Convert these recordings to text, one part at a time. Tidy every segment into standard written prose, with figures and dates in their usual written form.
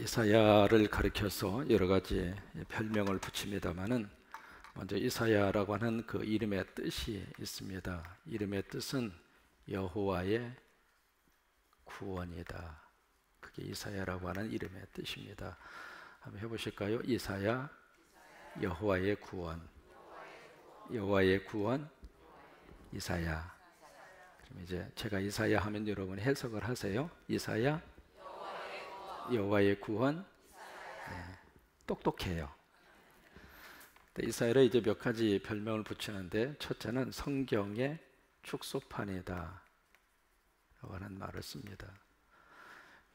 이사야를 가리켜서 여러 가지 별명을 붙입니다만은 먼저 이사야라고 하는 그 이름의 뜻이 있습니다. 이름의 뜻은 여호와의 구원이다. 그게 이사야라고 하는 이름의 뜻입니다. 한번 해보실까요? 이사야, 여호와의 구원, 여호와의 구원, 이사야. 그럼 이제 제가 이사야 하면 여러분 해석을 하세요. 이사야, 여호와의 구원. 네, 똑똑해요. 이사야를 이제 몇 가지 별명을 붙이는데, 첫째는 성경의 축소판이다 라고 하는 말을 씁니다.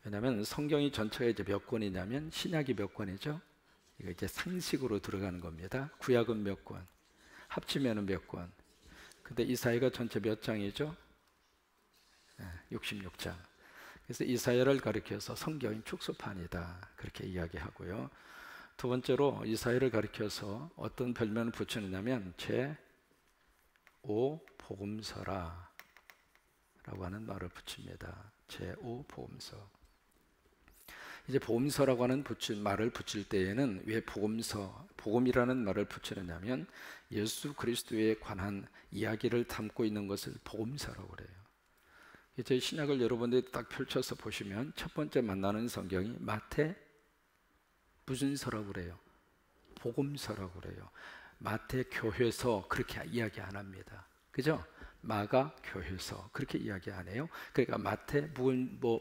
왜냐하면 성경이 전체가 이제 몇 권이냐면, 신약이 몇 권이죠? 이거 이제 상식으로 들어가는 겁니다. 구약은 몇 권, 합치면은 몇 권. 근데 이사야가 전체 몇 장이죠? 66장. 그래서 이사야를 가리켜서 성경인 축소판이다 그렇게 이야기하고요. 두 번째로 이사야를 가리켜서 어떤 별명을 붙이느냐면 제5복음서라 라고 하는 말을 붙입니다. 제5복음서. 이제 복음서라고 하는 말을 붙일 때에는 왜 복음이라는 말을 붙이느냐면 예수 그리스도에 관한 이야기를 담고 있는 것을 복음서라고 그래요. 이제 신약을 여러분들이 딱 펼쳐서 보시면 첫 번째 만나는 성경이 마태 무슨 서라고 그래요? 복음서라고 그래요. 마태 교회서 그렇게 이야기 안 합니다. 그죠? 마가 교회서 그렇게 이야기 안 해요. 그러니까 마태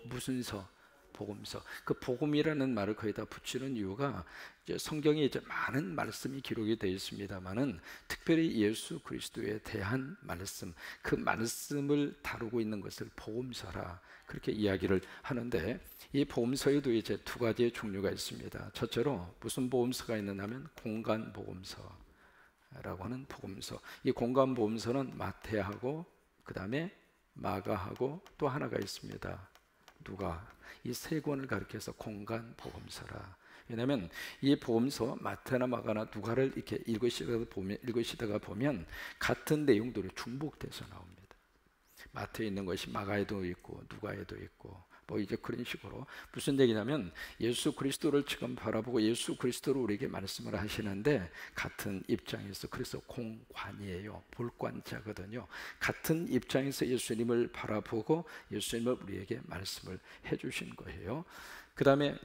무슨 서? 복음서. 그 복음이라는 말을 거기다 붙이는 이유가 이제 성경에 이제 많은 말씀이 기록이 되어 있습니다만은 특별히 예수 그리스도에 대한 말씀, 그 말씀을 다루고 있는 것을 복음서라 그렇게 이야기를 하는데, 이 복음서에도 이제 두 가지의 종류가 있습니다. 첫째로 무슨 복음서가 있느냐면 공간 복음서라고 하는 복음서. 이 공간 복음서는 마태하고 그 다음에 마가하고 또 하나가 있습니다. 누가. 이 세 권을 가리켜서 공간 복음서라. 왜냐하면 이 복음서 마태나 마가나 누가를 이렇게 읽으시다가 보면 같은 내용들이 중복돼서 나옵니다. 마태에 있는 것이 마가에도 있고 누가에도 있고 뭐 이제 그런 식으로. 무슨 얘기냐면 예수 그리스도를 지금 바라보고 예수 그리스도로 우리에게 말씀을 하시는데 같은 입장에서, 그래서 공관이에요. 볼관자거든요. 같은 입장에서 예수님을 바라보고 예수님을 우리에게 말씀을 해주신 거예요. 그 다음에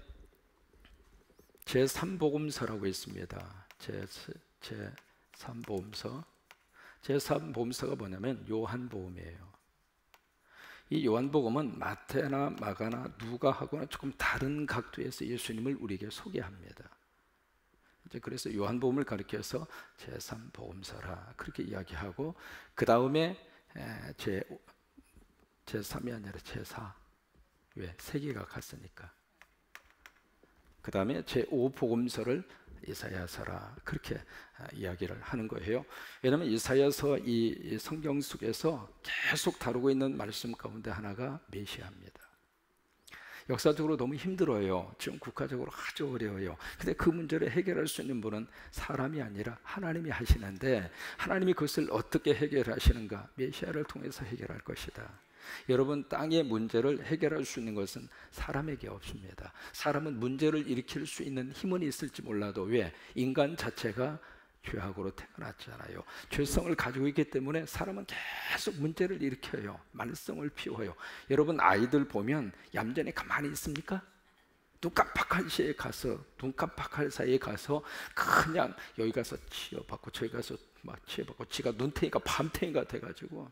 제3복음서라고 있습니다. 제3복음서. 제3복음서가 뭐냐면 요한복음이에요. 이 요한복음은 마태나 마가나 누가하고는 조금 다른 각도에서 예수님을 우리에게 소개합니다. 이제 그래서 요한복음을 가리켜서 제3복음서라 그렇게 이야기하고, 그 다음에 제3이 아니라 제4. 왜? 세 개가 같으니까. 그 다음에 제5복음서를 이사야서라 그렇게 이야기를 하는 거예요. 왜냐하면 이사야서 이 성경 속에서 계속 다루고 있는 말씀 가운데 하나가 메시아입니다. 역사적으로 너무 힘들어요. 지금 국가적으로 아주 어려워요. 근데 그 문제를 해결할 수 있는 분은 사람이 아니라 하나님이 하시는데, 하나님이 그것을 어떻게 해결하시는가? 메시아를 통해서 해결할 것이다. 여러분, 땅의 문제를 해결할 수 있는 것은 사람에게 없습니다. 사람은 문제를 일으킬 수 있는 힘은 있을지 몰라도, 왜? 인간 자체가 죄악으로 태어났잖아요. 죄성을 가지고 있기 때문에 사람은 계속 문제를 일으켜요. 말썽을 피워요. 여러분, 아이들 보면 얌전히 가만히 있습니까? 눈 깜빡할 사이에 가서 그냥 여기 가서 치여받고 저기 가서 막 치여받고, 지가 눈탱이가 밤탱이가 돼가지고.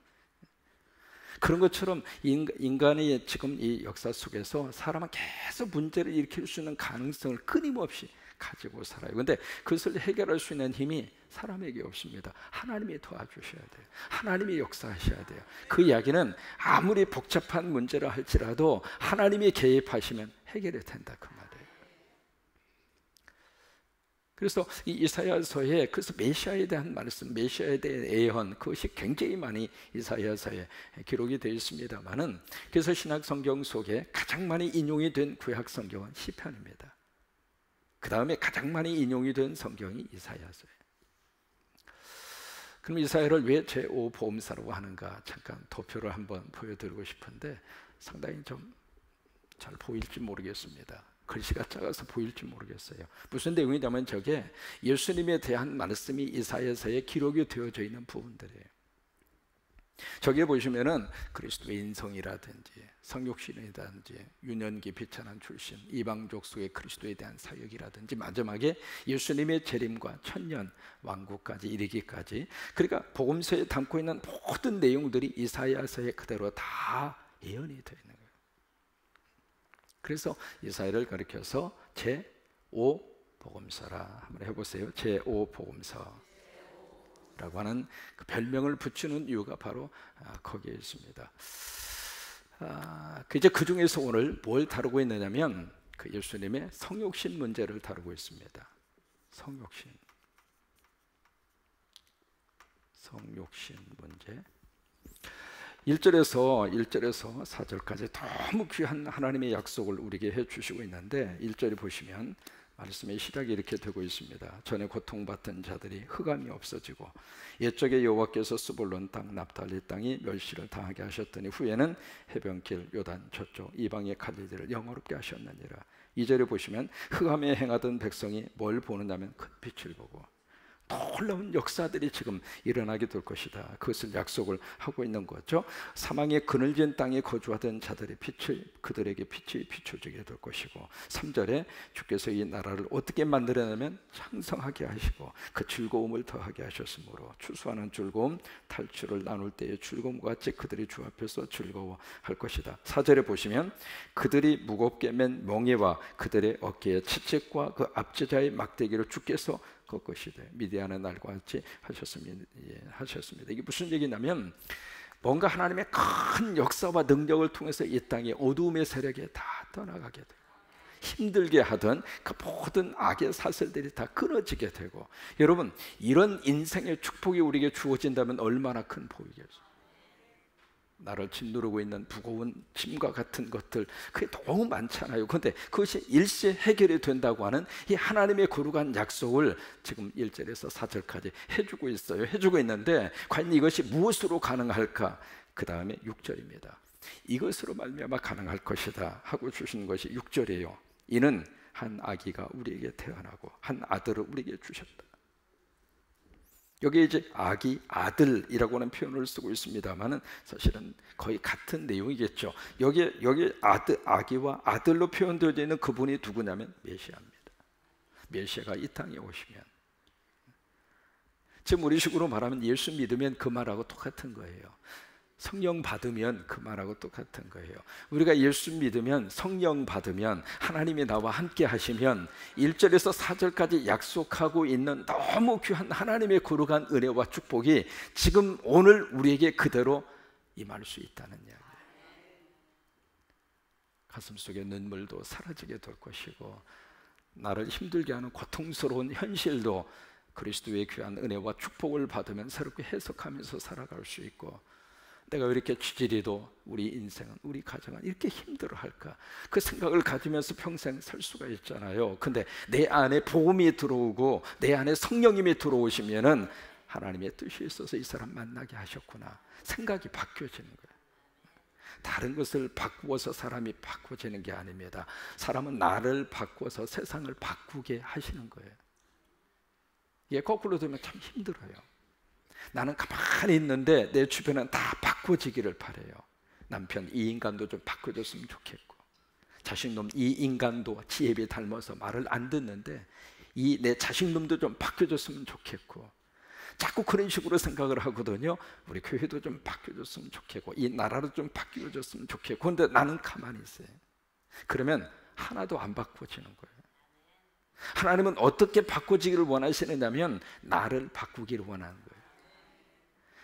그런 것처럼 인간의 지금 이 역사 속에서 사람은 계속 문제를 일으킬 수 있는 가능성을 끊임없이 가지고 살아요. 근데 그것을 해결할 수 있는 힘이 사람에게 없습니다. 하나님이 도와주셔야 돼요. 하나님이 역사하셔야 돼요. 그 이야기는 아무리 복잡한 문제라 할지라도 하나님이 개입하시면 해결이 된다 그 말이에요. 그래서 이 이사야서에 그래서 메시아에 대한 말씀, 메시아에 대한 예언, 그것이 굉장히 많이 이사야서에 기록이 되어 있습니다만은, 그래서 신약 성경 속에 가장 많이 인용이 된 구약 성경은 시편입니다. 그 다음에 가장 많이 인용이 된 성경이 이사야서예요. 그럼 이사야를 왜 제5복음서라고 하는가, 잠깐 도표를 한번 보여드리고 싶은데 상당히 좀 잘 보일지 모르겠습니다. 글씨가 작아서 보일지 모르겠어요. 무슨 내용이냐면 저게 예수님에 대한 말씀이 이사야서에 기록이 되어져 있는 부분들이에요. 저기에 보시면은 그리스도의 인성이라든지 성육신이라든지 유년기 비천한 출신 이방족 속의 그리스도에 대한 사역이라든지 마지막에 예수님의 재림과 천년 왕국까지 이르기까지, 그러니까 복음서에 담고 있는 모든 내용들이 이사야서에 그대로 다 예언이 되어 있는 거예요. 그래서 이사야를 가리켜서 제5 복음서라 한번 해보세요. 제5 복음서 라고 하는 그 별명을 붙이는 이유가 바로 거기에 있습니다. 이제 그 중에서 오늘 뭘 다루고 있느냐면 그 예수님의 성육신 문제를 다루고 있습니다. 성육신 문제. 1절에서 4절까지 너무 귀한 하나님의 약속을 우리에게 해주시고 있는데 1절에 보시면 말씀의 시작이 이렇게 되고 있습니다. 전에 고통받던 자들이 흑암이 없어지고 옛적에 여호와께서 스불론 땅 납달리 땅이 멸시를 당하게 하셨더니 후에는 해변길 요단 저쪽 이방의 갈릴리를 영화롭게 하셨느니라. 2절에 보시면 흑암에 행하던 백성이 뭘 보느냐면 큰 빛을 보고 놀라운 역사들이 지금 일어나게 될 것이다. 그것을 약속을 하고 있는 거죠. 사망의 그늘진 땅에 거주하던 자들의 그들에게 빛이 비춰지게 될 것이고 3절에 주께서 이 나라를 어떻게 만들어내면 창성하게 하시고 그 즐거움을 더하게 하셨으므로 추수하는 즐거움 탈출을 나눌 때의 즐거움과 같이 그들이 주 앞에서 즐거워할 것이다. 4절에 보시면 그들이 무겁게 맨 멍에와 그들의 어깨에 채찍과 그 압제자의 막대기를 주께서 그 것이 돼 미디안의 날과 같이 하셨습니다. 이게 무슨 얘기냐면 뭔가 하나님의 큰 역사와 능력을 통해서 이 땅의 어두움의 세력에 다 떠나가게 되고 힘들게 하던 그 모든 악의 사슬들이 다 끊어지게 되고, 여러분 이런 인생의 축복이 우리에게 주어진다면 얼마나 큰 복이겠어요. 나를 짓누르고 있는 무거운 짐과 같은 것들 그게 너무 많잖아요. 그런데 그것이 일시에 해결이 된다고 하는 이 하나님의 거룩한 약속을 지금 1절에서 4절까지 해주고 있어요. 해주고 있는데 과연 이것이 무엇으로 가능할까? 그 다음에 6절입니다. 이것으로 말미암아 가능할 것이다 하고 주신 것이 6절이에요. 이는 한 아기가 우리에게 태어나고 한 아들을 우리에게 주셨다. 여기 이제 아기, 아들이라고 하는 표현을 쓰고 있습니다만은 사실은 거의 같은 내용이겠죠. 여기 아기와 아들로 표현되어 있는 그분이 누구냐면 메시아입니다. 메시아가 이 땅에 오시면, 지금 우리식으로 말하면 예수 믿으면 그 말하고 똑같은 거예요. 성령 받으면 그 말하고 똑같은 거예요. 우리가 예수 믿으면, 성령 받으면, 하나님이 나와 함께 하시면 1절에서 4절까지 약속하고 있는 너무 귀한 하나님의 거룩한 은혜와 축복이 지금 오늘 우리에게 그대로 임할 수 있다는 이야기예요. 가슴속의 눈물도 사라지게 될 것이고 나를 힘들게 하는 고통스러운 현실도 그리스도의 귀한 은혜와 축복을 받으면 새롭게 해석하면서 살아갈 수 있고, 내가 왜 이렇게 지지리도 우리 인생은, 우리 가정은 이렇게 힘들어할까? 그 생각을 가지면서 평생 살 수가 있잖아요. 근데 내 안에 복음이 들어오고 내 안에 성령님이 들어오시면은 하나님의 뜻이 있어서 이 사람 만나게 하셨구나, 생각이 바뀌어지는 거예요. 다른 것을 바꾸어서 사람이 바꿔지는 게 아닙니다. 사람은 나를 바꿔서 세상을 바꾸게 하시는 거예요. 이게 거꾸로 되면 참 힘들어요. 나는 가만히 있는데 내 주변은 다 바꿔지기를 바라요. 남편 이 인간도 좀 바꿔줬으면 좋겠고, 자식놈 이 인간도 지혜비 닮아서 말을 안 듣는데 이 내 자식놈도 좀 바뀌어줬으면 좋겠고, 자꾸 그런 식으로 생각을 하거든요. 우리 교회도 좀 바뀌어줬으면 좋겠고 이 나라도 좀 바뀌어줬으면 좋겠고, 그런데 나는 가만히 있어요. 그러면 하나도 안 바꿔지는 거예요. 하나님은 어떻게 바꿔지기를 원하시느냐면 나를 바꾸기를 원하는 거예요.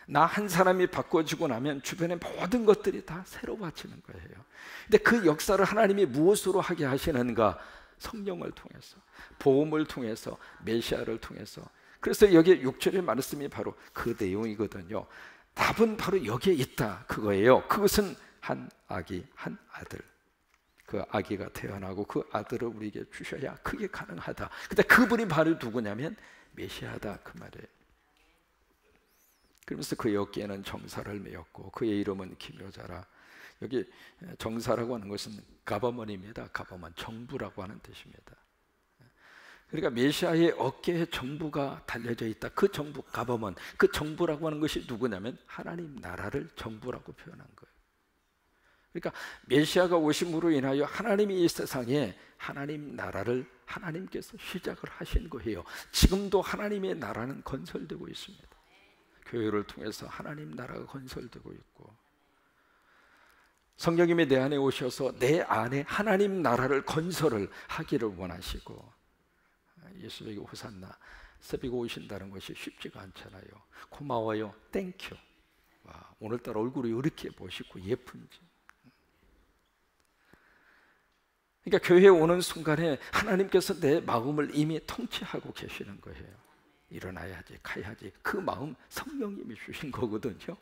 나 한 사람이 바꿔지고 나면 주변의 모든 것들이 다 새로워지는 거예요. 근데 그 역사를 하나님이 무엇으로 하게 하시는가? 성령을 통해서, 복음을 통해서, 메시아를 통해서. 그래서 여기 6절의 말씀이 바로 그 내용이거든요. 답은 바로 여기에 있다, 그거예요. 그것은 한 아기, 한 아들, 그 아기가 태어나고 그 아들을 우리에게 주셔야 그게 가능하다. 근데 그분이 바로 누구냐면 메시아다, 그 말이에요. 그러면서 그의 어깨에는 정사를 메었고 그의 이름은 기묘자라. 여기 정사라고 하는 것은 가버먼입니다. 가버먼, 정부라고 하는 뜻입니다. 그러니까 메시아의 어깨에 정부가 달려져 있다. 그 정부, 가버먼, 그 정부라고 하는 것이 누구냐면 하나님 나라를 정부라고 표현한 거예요. 그러니까 메시아가 오심으로 인하여 하나님이 이 세상에 하나님 나라를 하나님께서 시작을 하신 거예요. 지금도 하나님의 나라는 건설되고 있습니다. 교회를 통해서 하나님 나라가 건설되고 있고, 성령님이 내 안에 오셔서 내 안에 하나님 나라를 건설을 하기를 원하시고, 예수에게 호산나 새비고 오신다는 것이 쉽지가 않잖아요. 고마워요, 땡큐. 와, 오늘따라 얼굴이 이렇게 멋있고 예쁜지. 그러니까 교회에 오는 순간에 하나님께서 내 마음을 이미 통치하고 계시는 거예요. 일어나야지, 가야지. 그 마음 성령님이 주신 거거든요.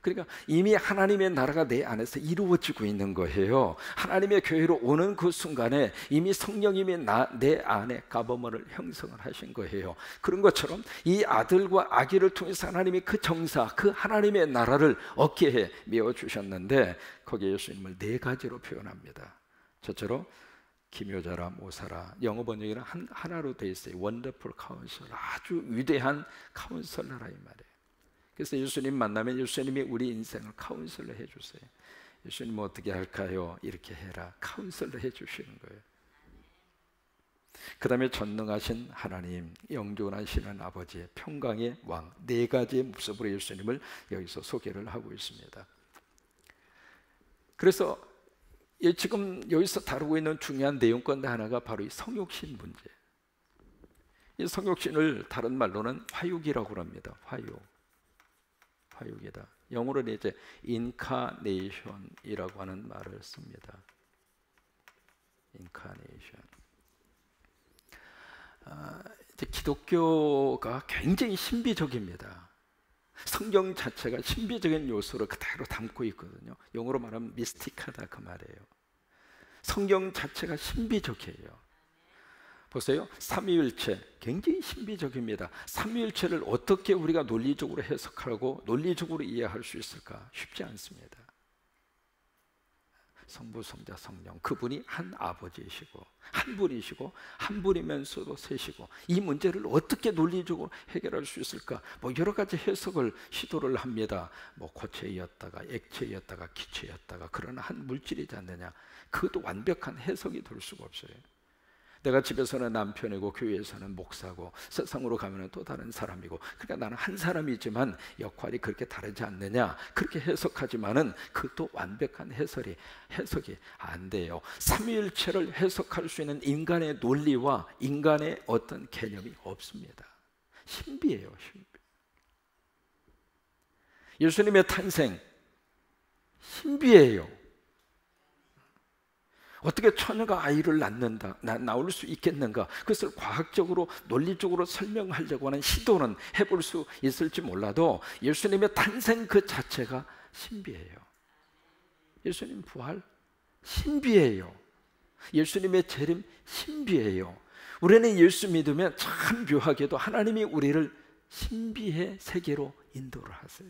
그러니까 이미 하나님의 나라가 내 안에서 이루어지고 있는 거예요. 하나님의 교회로 오는 그 순간에 이미 성령님이 내 안에 가버머를 형성을 하신 거예요. 그런 것처럼 이 아들과 아기를 통해서 하나님이 그 정사, 그 하나님의 나라를 어깨에 메어주셨는데, 거기에 예수님을 네 가지로 표현합니다. 저처럼 기묘자라 모사라, 영어 번역에는 하나로 되어 있어요. 원더풀 카운슬러, 아주 위대한 카운슬러라 이 말이에요. 그래서 예수님 만나면 예수님이 우리 인생을 카운슬러 해주세요. 예수님 어떻게 할까요? 이렇게 해라. 카운슬러 해주시는 거예요. 그 다음에 전능하신 하나님, 영존하시는 아버지, 평강의 왕, 네 가지의 모습으로 예수님을 여기서 소개를 하고 있습니다. 그래서 지금 여기서 다루고 있는 중요한 내용 가운데 하나가 바로 이 성육신 문제. 이 성육신을 다른 말로는 화육이라고 합니다. 화육이다. 영어로는 이제 인카네이션이라고 하는 말을 씁니다. 인카네이션. 이제 기독교가 굉장히 신비적입니다. 성경 자체가 신비적인 요소를 그대로 담고 있거든요. 영어로 말하면 미스틱하다 그 말이에요. 성경 자체가 신비적이에요. 보세요. 삼위일체 굉장히 신비적입니다. 삼위일체를 어떻게 우리가 논리적으로 해석하고 논리적으로 이해할 수 있을까? 쉽지 않습니다. 성부, 성자, 성령, 그분이 한 아버지이시고 한 분이시고 한 분이면서도 셋이고, 이 문제를 어떻게 논리적으로 해결할 수 있을까? 여러 가지 해석을 시도를 합니다. 고체였다가 액체였다가 기체였다가, 그러나 한 물질이지 않느냐? 그것도 완벽한 해석이 될 수가 없어요. 내가 집에서는 남편이고 교회에서는 목사고 세상으로 가면 또 다른 사람이고, 그러니까 나는 한 사람이지만 역할이 그렇게 다르지 않느냐, 그렇게 해석하지만은 그것도 완벽한 해석이 안 돼요. 삼위일체를 해석할 수 있는 인간의 논리와 인간의 어떤 개념이 없습니다. 신비해요, 신비. 예수님의 탄생 신비해요. 어떻게 처녀가 아이를 낳을 수 있겠는가? 그것을 과학적으로 논리적으로 설명하려고 하는 시도는 해볼 수 있을지 몰라도 예수님의 탄생 그 자체가 신비해요. 예수님 부활 신비해요. 예수님의 재림 신비해요. 우리는 예수 믿으면 참 묘하게도 하나님이 우리를 신비의 세계로 인도를 하세요.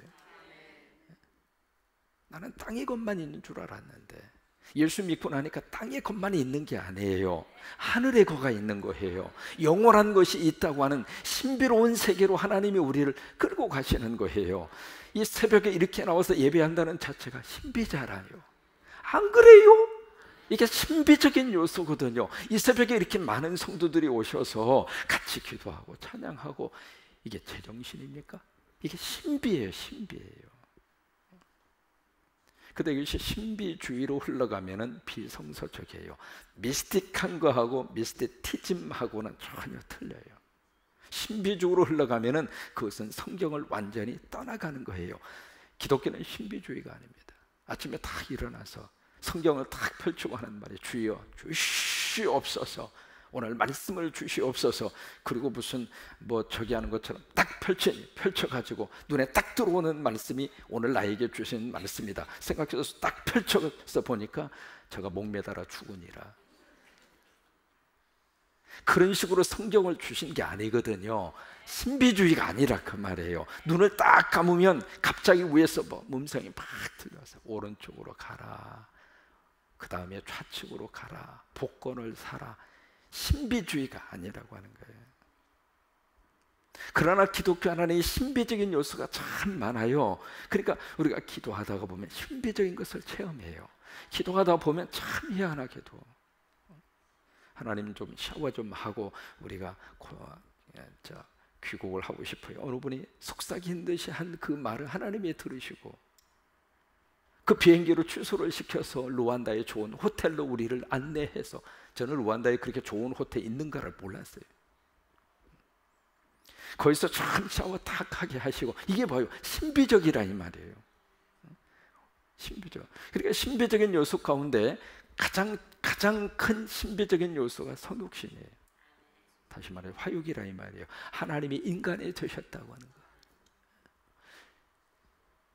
나는 땅에 것만 있는 줄 알았는데, 예수 믿고 나니까 땅에 것만 있는 게 아니에요. 하늘에 거가 있는 거예요. 영원한 것이 있다고 하는 신비로운 세계로 하나님이 우리를 끌고 가시는 거예요. 이 새벽에 이렇게 나와서 예배한다는 자체가 신비잖아요. 안 그래요? 이게 신비적인 요소거든요. 이 새벽에 이렇게 많은 성도들이 오셔서 같이 기도하고 찬양하고, 이게 제정신입니까? 이게 신비예요, 신비예요. 근데 이것이 신비주의로 흘러가면은 비성서적이에요. 미스틱한 거하고 미스티즘하고는 전혀 틀려요. 신비주의로 흘러가면은 그것은 성경을 완전히 떠나가는 거예요. 기독교는 신비주의가 아닙니다. 아침에 딱 일어나서 성경을 딱 펼치고 하는 말이 주여 주시옵소서, 오늘 말씀을 주시옵소서. 그리고 무슨 저기 하는 것처럼 딱 펼쳐가지고 눈에 딱 들어오는 말씀이 오늘 나에게 주신 말씀이다 생각해서 딱 펼쳐서 보니까 저가 목매달아 죽으니라. 그런 식으로 성경을 주신 게 아니거든요. 신비주의가 아니라 그 말이에요. 눈을 딱 감으면 갑자기 위에서 뭐 음성이 막 들려서 오른쪽으로 가라, 그 다음에 좌측으로 가라, 복권을 사라. 신비주의가 아니라고 하는 거예요. 그러나 기독교 안에 신비적인 요소가 참 많아요. 그러니까 우리가 기도하다가 보면 신비적인 것을 체험해요. 기도하다 보면 참 희한하게도 하나님 좀 샤워 좀 하고 우리가 귀국을 하고 싶어요. 어느 분이 속삭인 듯이 한 그 말을 하나님이 들으시고 그 비행기로 취소를 시켜서 루안다의 좋은 호텔로 우리를 안내해서, 저는 루안다에 그렇게 좋은 호텔이 있는가를 몰랐어요. 거기서 참 샤워 탁 하게 하시고, 이게 뭐예요? 신비적이라 이 말이에요. 신비적. 그러니까 신비적인 요소 가운데 가장 큰 신비적인 요소가 성육신이에요. 다시 말해 화육이라 이 말이에요. 하나님이 인간이 되셨다고 하는 거.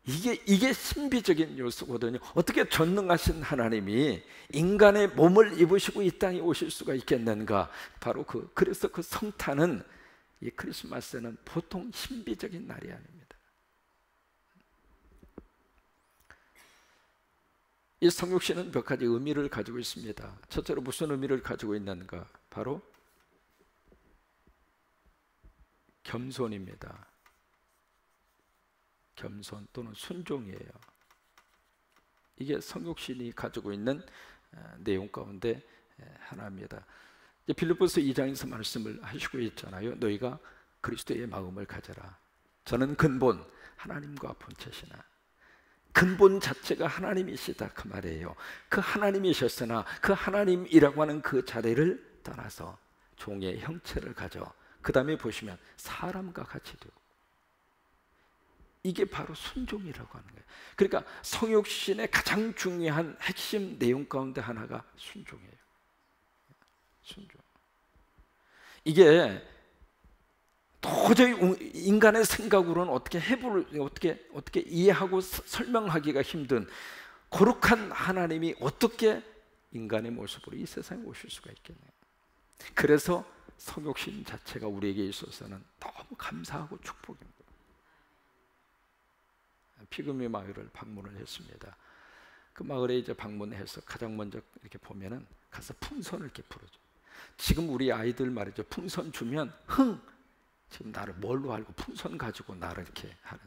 이게 신비적인 요소거든요. 어떻게 전능하신 하나님이 인간의 몸을 입으시고 이 땅에 오실 수가 있겠는가? 바로 그래서 그 성탄은, 이 크리스마스는 보통 신비적인 날이 아닙니다. 이 성육신은 몇 가지 의미를 가지고 있습니다. 첫째로 무슨 의미를 가지고 있는가? 바로 겸손입니다. 겸손 또는 순종이에요. 이게 성육신이 가지고 있는 내용 가운데 하나입니다. 빌립보서 2장에서 말씀을 하시고 있잖아요. 너희가 그리스도의 마음을 가져라. 저는 근본 하나님과 본체시나. 근본 자체가 하나님이시다 그 말이에요. 그 하나님이셨으나 그 하나님이라고 하는 그 자리를 떠나서 종의 형체를 가져, 그 다음에 보시면 사람과 같이 되고, 이게 바로 순종이라고 하는 거예요. 그러니까 성육신의 가장 중요한 핵심 내용 가운데 하나가 순종이에요. 순종. 이게 도저히 인간의 생각으로는 어떻게 이해하고 설명하기가 힘든 거룩한 하나님이 어떻게 인간의 모습으로 이 세상에 오실 수가 있겠네요. 그래서 성육신 자체가 우리에게 있어서는 너무 감사하고 축복입니다. 피그미 마을을 방문을 했습니다. 그 마을에 이제 방문해서 가장 먼저 이렇게 보면은 가서 풍선을 이렇게 불어줘. 지금 우리 아이들 말이죠. 풍선 주면 지금 나를 뭘로 알고 풍선 가지고 나를 이렇게 하는.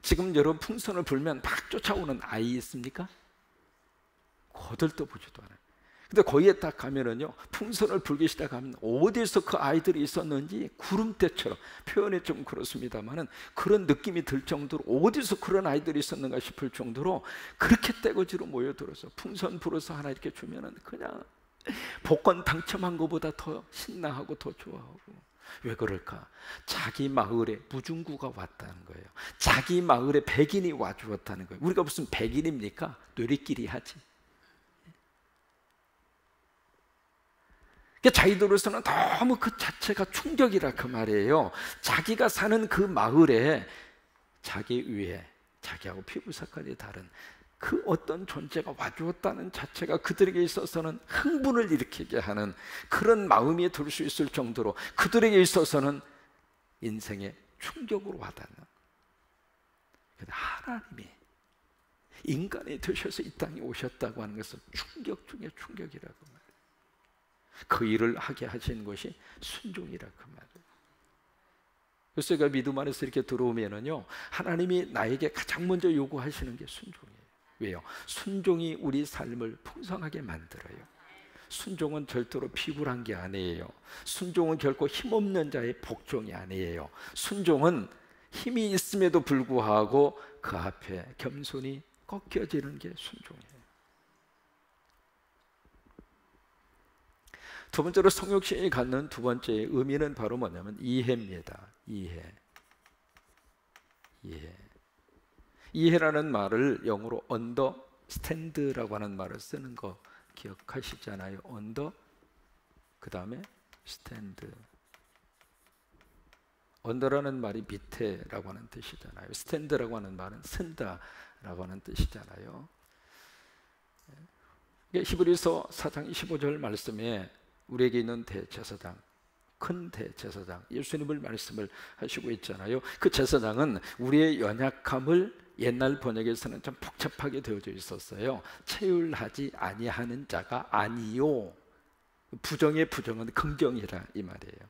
지금 여러분 풍선을 불면 막 쫓아오는 아이 있습니까? 거들떠보지도 않아요. 근데 거기에 딱 가면은요, 풍선을 불기 시작하면 어디서 그 아이들이 있었는지 구름대처럼, 표현이 좀 그렇습니다만은 그런 느낌이 들 정도로, 어디서 그런 아이들이 있었는가 싶을 정도로 그렇게 떼거지로 모여들어서 풍선 불어서 하나 이렇게 주면은 그냥 복권 당첨한 것보다 더 신나하고 더 좋아하고. 왜 그럴까? 자기 마을에 무중구가 왔다는 거예요. 자기 마을에 백인이 와주었다는 거예요. 우리가 무슨 백인입니까? 뇌리끼리 하지. 자기들로서는 너무 그 자체가 충격이라 그 말이에요. 자기가 사는 그 마을에 자기 위에 자기하고 피부 색깔이 다른 그 어떤 존재가 와주었다는 자체가 그들에게 있어서는 흥분을 일으키게 하는 그런 마음이 들 수 있을 정도로 그들에게 있어서는 인생의 충격으로 와닿는. 하나님이 인간이 되셔서 이 땅에 오셨다고 하는 것은 충격 중에 충격이라고 말해요. 그 일을 하게 하신 것이 순종이라 그 말이에요. 그래서 제가 믿음 안에서 이렇게 들어오면은요, 하나님이 나에게 가장 먼저 요구하시는 게 순종이에요. 왜요? 순종이 우리 삶을 풍성하게 만들어요. 순종은 절대로 비굴한 게 아니에요. 순종은 결코 힘없는 자의 복종이 아니에요. 순종은 힘이 있음에도 불구하고 그 앞에 겸손히 꺾여지는 게 순종이에요. 두 번째로 성육신이 갖는 두 번째 의미는 바로 뭐냐면 이해입니다. 이해라는 말을 영어로 understand라고 하는 말을 쓰는 거 기억하시잖아요. under, 그 다음에 stand. under라는 말이 밑에라고 하는 뜻이잖아요. stand라고 하는 말은 쓴다라고 하는 뜻이잖아요. 히브리서 4장 25절 말씀에 우리에게 있는 대제사장, 큰 대제사장, 예수님을 말씀을 하시고 있잖아요. 그 제사장은 우리의 연약함을 옛날 번역에서는 좀 복잡하게 되어져 있었어요. 체휼하지 아니하는 자가 아니요. 부정의 부정은 긍정이라 이 말이에요.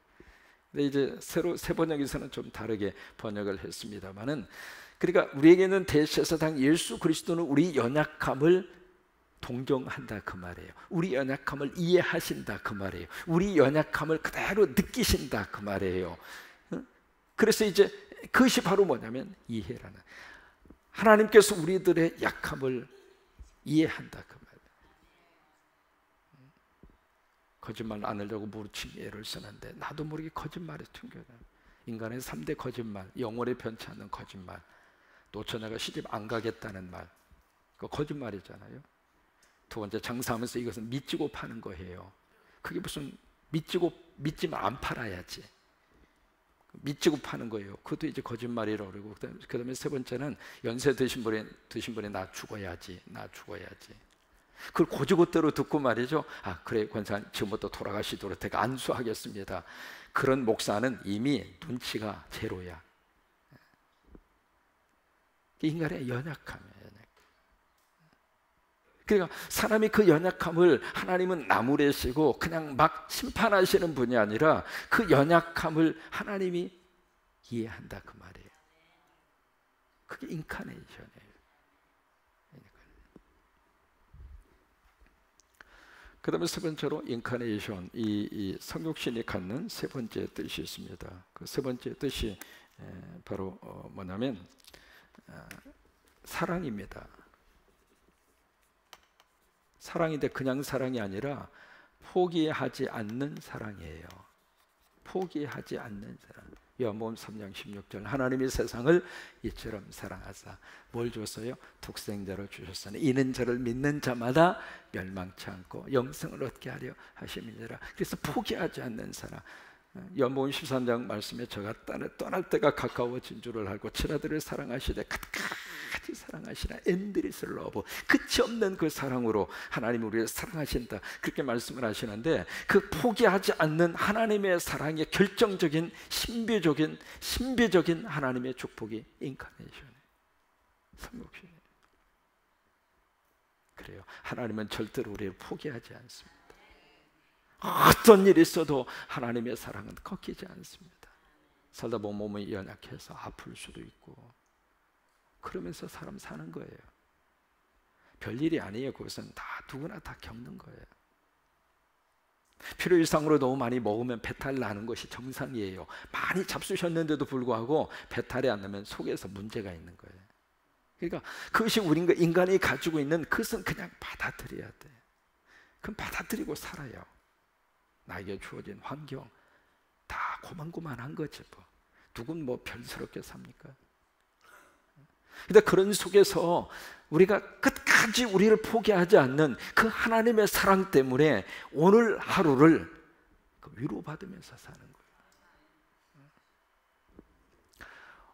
근데 이제 새 번역에서는 좀 다르게 번역을 했습니다만은, 그러니까 우리에게는 대제사장 예수 그리스도는 우리 연약함을 동정한다 그 말이에요. 우리 연약함을 이해하신다 그 말이에요. 우리 연약함을 그대로 느끼신다 그 말이에요. 그래서 이제 그것이 바로 뭐냐면 이해라는, 하나님께서 우리들의 약함을 이해한다 그 말이에요. 거짓말 안 하려고 무르친 예를 쓰는데 나도 모르게 거짓말에 튕겨요. 인간의 3대 거짓말, 영원히 변치 않는 거짓말, 노처녀가 시집 안 가겠다는 말, 그거 거짓말이잖아요. 두 번째, 장사하면서 이것은 믿지고 파는 거예요. 그게 무슨 믿지면 안 팔아야지. 믿지고 파는 거예요. 그것도 이제 거짓말이라고 그러고, 그다음에 세 번째는 연세 드신 분이 나 죽어야지. 그걸 고지고대로 듣고 말이죠. 아 그래 권사님 지금부터 돌아가시도록 제가 안수하겠습니다. 그런 목사는 이미 눈치가 제로야. 인간의 연약함이에요. 그러니까 사람이 그 연약함을 하나님은 나무래시고 그냥 막 심판하시는 분이 아니라 그 연약함을 하나님이 이해한다 그 말이에요. 그게 인카네이션이에요. 그 다음에 세 번째로 인카네이션, 이 성육신이 갖는 세 번째 뜻이 있습니다. 그 세 번째 뜻이 바로 뭐냐면 사랑입니다. 사랑인데 그냥 사랑이 아니라 포기하지 않는 사랑이에요. 포기하지 않는 사랑. 요한복음 3장 16절, 하나님이 세상을 이처럼 사랑하사 뭘 줬어요? 독생자를 주셨으니 이는 저를 믿는 자마다 멸망치 않고 영생을 얻게 하려 하심이니라. 그래서 포기하지 않는 사랑. 요한복음 13장 말씀에 저가 떠날 때가 가까워진 줄을 알고 친아들을 사랑하시되 끝까지 사랑하시나 엔드리스 러브, 끝이 없는 그 사랑으로 하나님이 우리를 사랑하신다, 그렇게 말씀을 하시는데, 그 포기하지 않는 하나님의 사랑의 결정적인 신비적인 하나님의 축복이 인카네이션이에요. 성육신이에요. 그래요. 하나님은 절대로 우리를 포기하지 않습니다. 어떤 일이 있어도 하나님의 사랑은 꺾이지 않습니다. 살다 보면 몸이 연약해서 아플 수도 있고 그러면서 사람 사는 거예요. 별일이 아니에요. 그것은 누구나 다 겪는 거예요. 필요 이상으로 너무 많이 먹으면 배탈 나는 것이 정상이에요. 많이 잡수셨는데도 불구하고 배탈이 안 나면 속에서 문제가 있는 거예요. 그러니까 그것이 인간이 가지고 있는 그것은 그냥 받아들여야 돼요. 그럼 받아들이고 살아요. 나에게 주어진 환경 다 고만고만한 거지 뭐. 누군 뭐 별스럽게 삽니까? 근데 그런 속에서 우리가 끝까지 우리를 포기하지 않는 그 하나님의 사랑 때문에 오늘 하루를 위로받으면서 사는 거예요.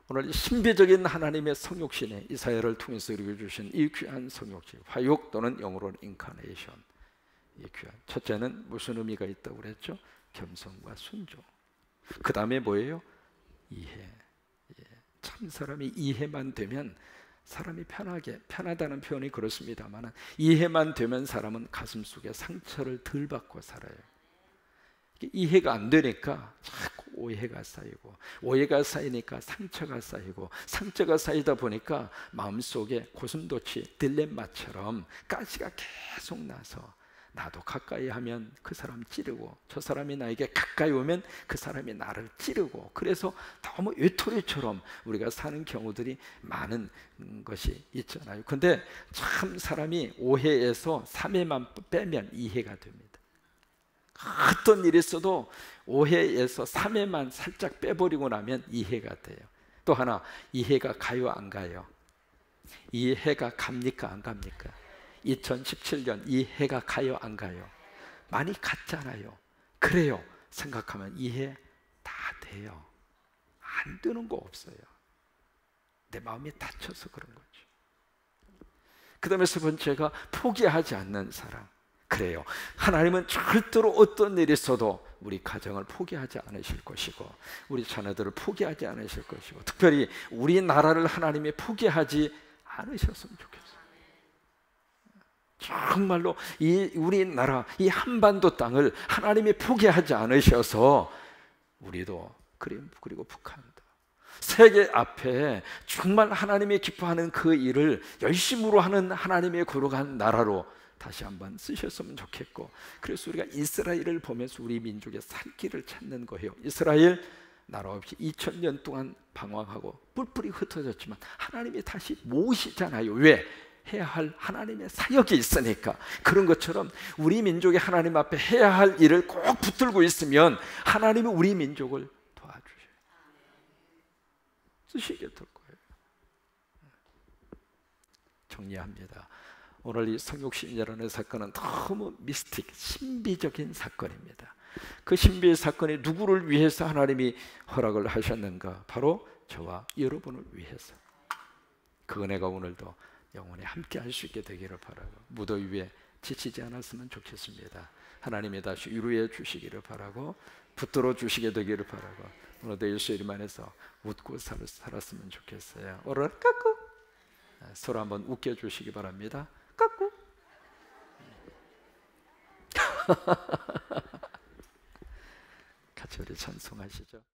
오늘 신비적인 하나님의 성육신에 이사야를 통해서 우리에게 주신 이 귀한 성육신, 화육 또는 영어로는 인카네이션. 이 귀한, 첫째는 무슨 의미가 있다고 그랬죠? 겸손과 순종. 그 다음에 뭐예요? 이해. 참 사람이 이해만 되면 사람이 편하다는 표현이 그렇습니다만, 이해만 되면 사람은 가슴속에 상처를 덜 받고 살아요. 이해가 안 되니까 자꾸 오해가 쌓이고, 오해가 쌓이니까 상처가 쌓이고, 상처가 쌓이다 보니까 마음속에 고슴도치 딜레마처럼 가시가 계속 나서, 나도 가까이 하면 그 사람 찌르고, 저 사람이 나에게 가까이 오면 그 사람이 나를 찌르고, 그래서 너무 외톨이처럼 우리가 사는 경우들이 많은 것이 있잖아요. 근데 참 사람이 오해에서 3회만 빼면 이해가 됩니다. 어떤 일이 있어도 오해에서 3회만 살짝 빼버리고 나면 이해가 돼요. 또 하나, 이해가 가요 안 가요? 이해가 갑니까 안 갑니까? 2017년 이 해가 가요 안 가요? 많이 갔잖아요. 그래요. 생각하면 이해 다 돼요. 안 되는 거 없어요. 내 마음이 다쳐서 그런 거죠. 그 다음에 세 번째가 포기하지 않는 사랑. 그래요. 하나님은 절대로 어떤 일이 있어도 우리 가정을 포기하지 않으실 것이고 우리 자녀들을 포기하지 않으실 것이고 특별히 우리 나라를 하나님이 포기하지 않으셨으면 좋겠어요. 정말로 이 우리나라 이 한반도 땅을 하나님이 포기하지 않으셔서 우리도 그리고 북한도 세계 앞에 정말 하나님이 기뻐하는 그 일을 열심으로 하는 하나님의 거룩한 나라로 다시 한번 쓰셨으면 좋겠고, 그래서 우리가 이스라엘을 보면서 우리 민족의 살 길을 찾는 거예요. 이스라엘 나라 없이 2000년 동안 방황하고 뿔뿔이 흩어졌지만 하나님이 다시 모으시잖아요. 왜? 해야 할 하나님의 사역이 있으니까. 그런 것처럼 우리 민족이 하나님 앞에 해야 할 일을 꼭 붙들고 있으면 하나님이 우리 민족을 도와주셔요. 쓰시게 될 거예요. 정리합니다. 오늘 이 성육신이라는 사건은 너무 미스틱, 신비적인 사건입니다. 그 신비의 사건이 누구를 위해서 하나님이 허락을 하셨는가? 바로 저와 여러분을 위해서. 그 은혜가 오늘도 영원히 함께 할 수 있게 되기를 바라고, 무더위 위에 지치지 않았으면 좋겠습니다. 하나님이 다시 위로해 주시기를 바라고, 붙들어 주시게 되기를 바라고, 오늘도 예수 이름 안에서 웃고 살았으면 좋겠어요. 오늘 까꾸 서로 한번 웃겨 주시기 바랍니다. 까꾸 같이 우리 찬송하시죠.